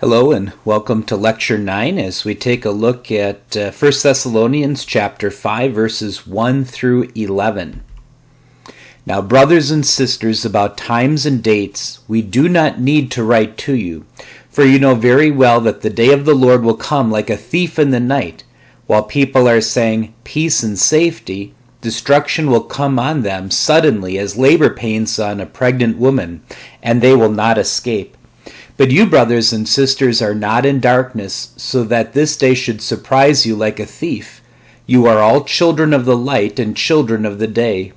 Hello and welcome to Lecture 9 as we take a look at 1 Thessalonians chapter 5 verses 1 through 11. Now, brothers and sisters, about times and dates we do not need to write to you, for you know very well that the day of the Lord will come like a thief in the night. While people are saying peace and safety, destruction will come on them suddenly as labor pains on a pregnant woman, and they will not escape. But you, brothers and sisters, are not in darkness, so that this day should surprise you like a thief. You are all children of the light and children of the day.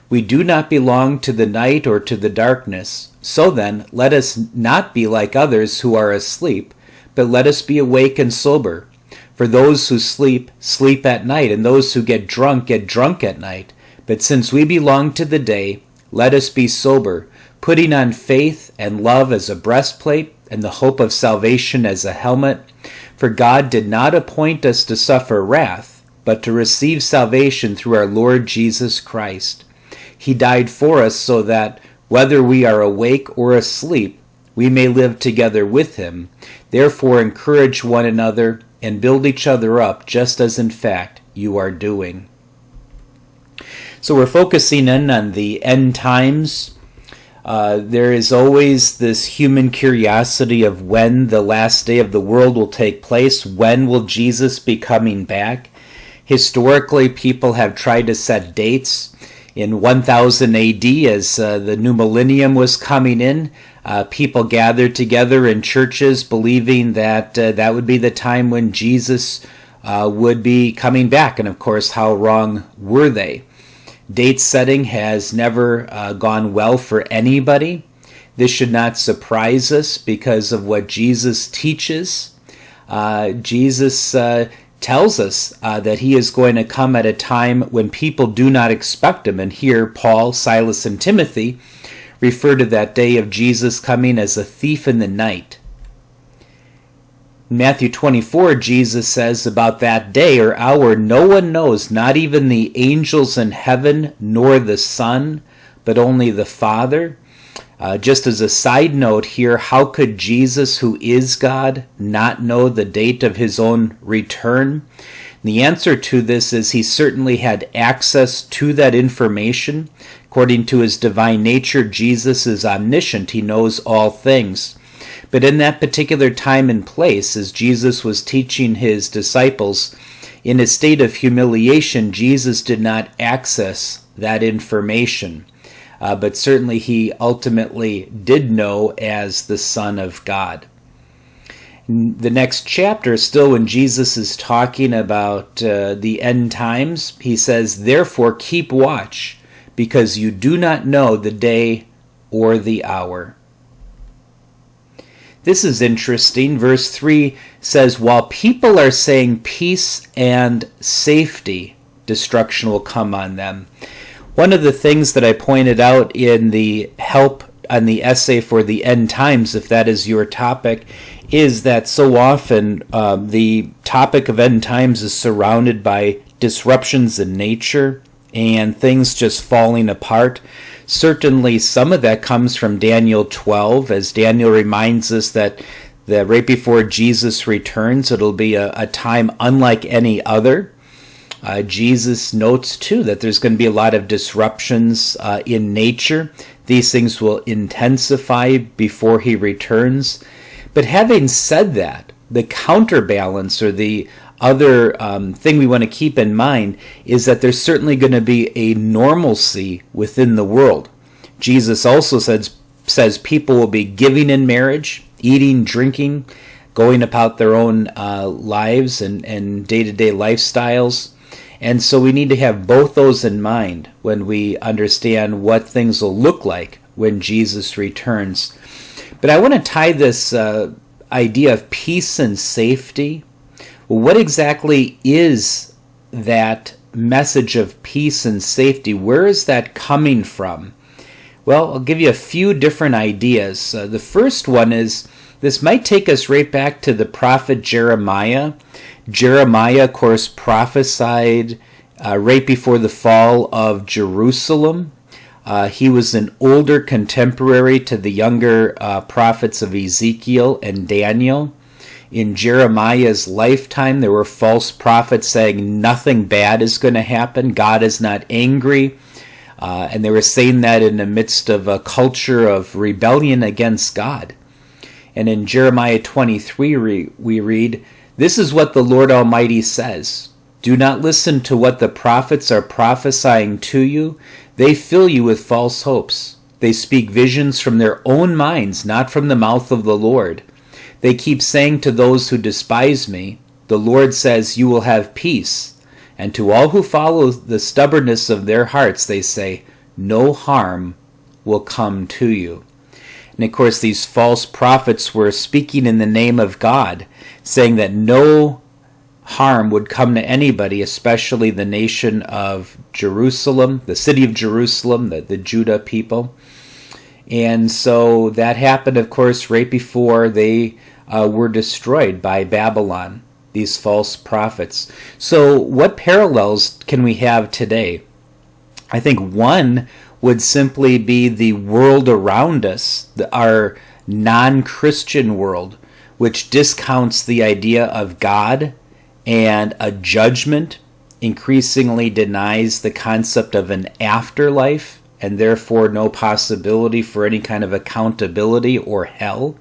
We do not belong to the night or to the darkness. So then, let us not be like others who are asleep, but let us be awake and sober. For those who sleep, sleep at night, and those who get drunk at night. But since we belong to the day, let us be sober, putting on faith and love as a breastplate, and the hope of salvation as a helmet. For God did not appoint us to suffer wrath, but to receive salvation through our Lord Jesus Christ. He died for us so that, whether we are awake or asleep, we may live together with him. Therefore encourage one another and build each other up, just as in fact you are doing. So we're focusing in on the end times. There is always this human curiosity of when the last day of the world will take place. When will Jesus be coming back? Historically, people have tried to set dates. In 1000 AD, as the new millennium was coming in, people gathered together in churches believing that that would be the time when Jesus would be coming back. And of course, how wrong were they? Date setting has never gone well for anybody. This should not surprise us because of what Jesus teaches. Jesus tells us that he is going to come at a time when people do not expect him. And here Paul, Silas, and Timothy refer to that day of Jesus coming as a thief in the night. In Matthew 24, Jesus says about that day or hour, no one knows, not even the angels in heaven, nor the Son, but only the Father. Just as a side note here, how could Jesus, who is God, not know the date of his own return? The answer to this is he certainly had access to that information. According to his divine nature, Jesus is omniscient. He knows all things. But in that particular time and place, as Jesus was teaching his disciples, in a state of humiliation, Jesus did not access that information. But certainly he ultimately did know as the Son of God. In the next chapter, still when Jesus is talking about the end times, he says, "Therefore keep watch, because you do not know the day or the hour." This is interesting. Verse 3 says, while people are saying peace and safety, destruction will come on them. One of the things that I pointed out in the help on the essay for the end times, if that is your topic, is that so often the topic of end times is surrounded by disruptions in nature and things just falling apart. Certainly some of that comes from Daniel 12, as Daniel reminds us that right before Jesus returns, it'll be a time unlike any other. Jesus notes, too, that there's going to be a lot of disruptions in nature. These things will intensify before he returns. But having said that, the counterbalance or the other thing we want to keep in mind is that there's certainly going to be a normalcy within the world. Jesus also says people will be giving in marriage, eating, drinking, going about their own lives and day-to-day lifestyles. And so we need to have both those in mind when we understand what things will look like when Jesus returns. But I want to tie this idea of peace and safety. What exactly is that message of peace and safety? Where is that coming from? Well, I'll give you a few different ideas. The first one is, this might take us right back to the prophet Jeremiah. Jeremiah, of course, prophesied right before the fall of Jerusalem. He was an older contemporary to the younger prophets of Ezekiel and Daniel. In Jeremiah's lifetime, there were false prophets saying nothing bad is going to happen. God is not angry. And they were saying that in the midst of a culture of rebellion against God. And in Jeremiah 23, we read, "This is what the Lord Almighty says. Do not listen to what the prophets are prophesying to you. They fill you with false hopes. They speak visions from their own minds, not from the mouth of the Lord. They keep saying to those who despise me, the Lord says, you will have peace. And to all who follow the stubbornness of their hearts, they say, no harm will come to you." And of course, these false prophets were speaking in the name of God, saying that no harm would come to anybody, especially the nation of Jerusalem, the city of Jerusalem, the Judah people. And so that happened, of course, right before they were destroyed by Babylon, these false prophets. So what parallels can we have today? I think one would simply be the world around us, our non-Christian world, which discounts the idea of God and a judgment, increasingly denies the concept of an afterlife, and therefore no possibility for any kind of accountability or hell.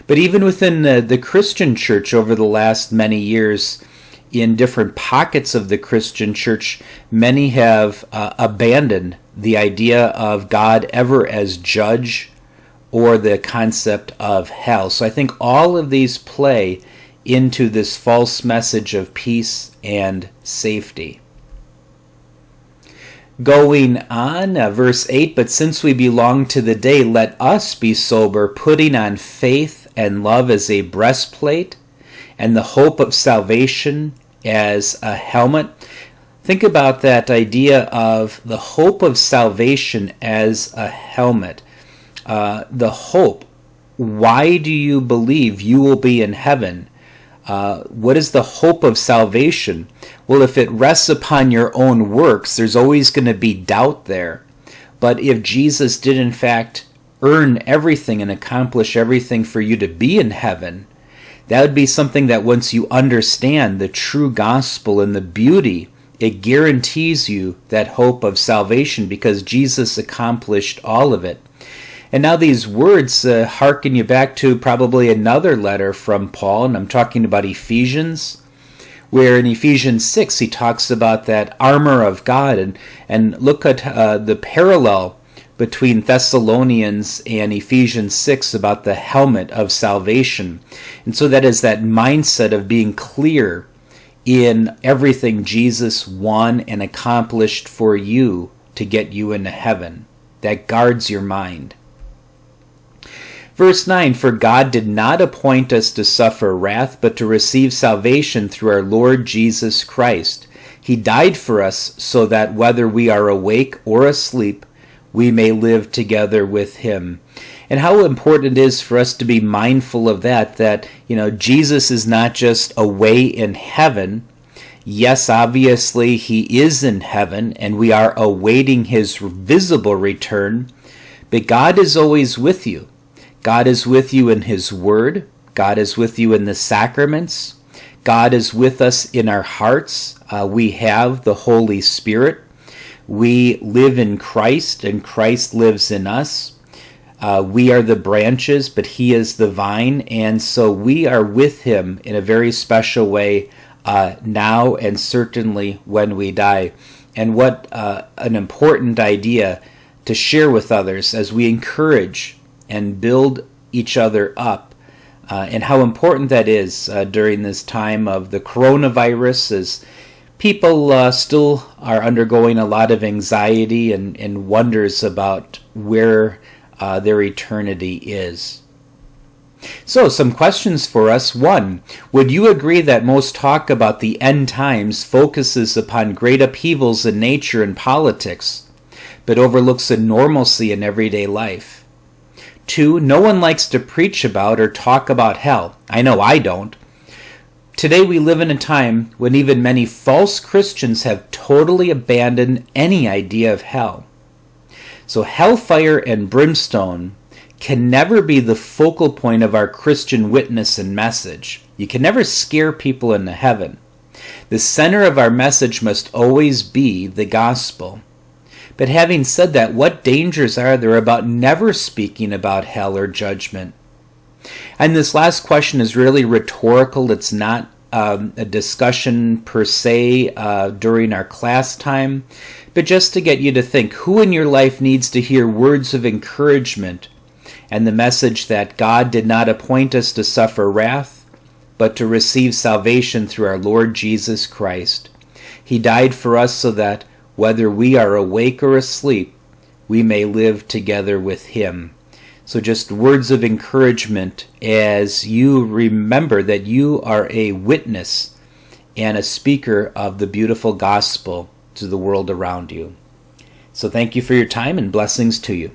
But even within the Christian church over the last many years, in different pockets of the Christian church, many have abandoned the idea of God ever as judge or the concept of hell. So I think all of these play into this false message of peace and safety. Going on, verse 8, "But since we belong to the day, let us be sober, putting on faith and love as a breastplate, and the hope of salvation as a helmet." Think about that idea of the hope of salvation as a helmet. The hope. Why do you believe you will be in heaven? What is the hope of salvation? Well, if it rests upon your own works, there's always going to be doubt there. But if Jesus did in fact earn everything and accomplish everything for you to be in heaven, that would be something that once you understand the true gospel and the beauty, it guarantees you that hope of salvation because Jesus accomplished all of it. And now these words hearken you back to probably another letter from Paul, and I'm talking about Ephesians, where in Ephesians 6 he talks about that armor of God, and look at the parallel between Thessalonians and Ephesians 6 about the helmet of salvation. And so that is that mindset of being clear in everything Jesus won and accomplished for you to get you into heaven. That guards your mind. Verse 9, "For God did not appoint us to suffer wrath, but to receive salvation through our Lord Jesus Christ. He died for us so that whether we are awake or asleep, we may live together with him." And how important it is for us to be mindful of that, Jesus is not just away in heaven. Yes, obviously he is in heaven, and we are awaiting his visible return, but God is always with you. God is with you in his word. God is with you in the sacraments. God is with us in our hearts. We have the Holy Spirit. We live in Christ, and Christ lives in us. We are the branches, but he is the vine, and so we are with him in a very special way now and certainly when we die. And what an important idea to share with others as we encourage and build each other up, and how important that is during this time of the coronavirus, as people still are undergoing a lot of anxiety and wonders about where their eternity is. So, some questions for us. 1, would you agree that most talk about the end times focuses upon great upheavals in nature and politics, but overlooks the normalcy in everyday life? 2, no one likes to preach about or talk about hell. I know I don't. Today we live in a time when even many false Christians have totally abandoned any idea of hell. So hellfire and brimstone can never be the focal point of our Christian witness and message. You can never scare people into heaven. The center of our message must always be the gospel. But having said that, what dangers are there about never speaking about hell or judgment? And this last question is really rhetorical. It's not a discussion per se during our class time, but just to get you to think, who in your life needs to hear words of encouragement and the message that God did not appoint us to suffer wrath, but to receive salvation through our Lord Jesus Christ. He died for us so that whether we are awake or asleep, we may live together with Him. So just words of encouragement as you remember that you are a witness and a speaker of the beautiful gospel to the world around you. So thank you for your time and blessings to you.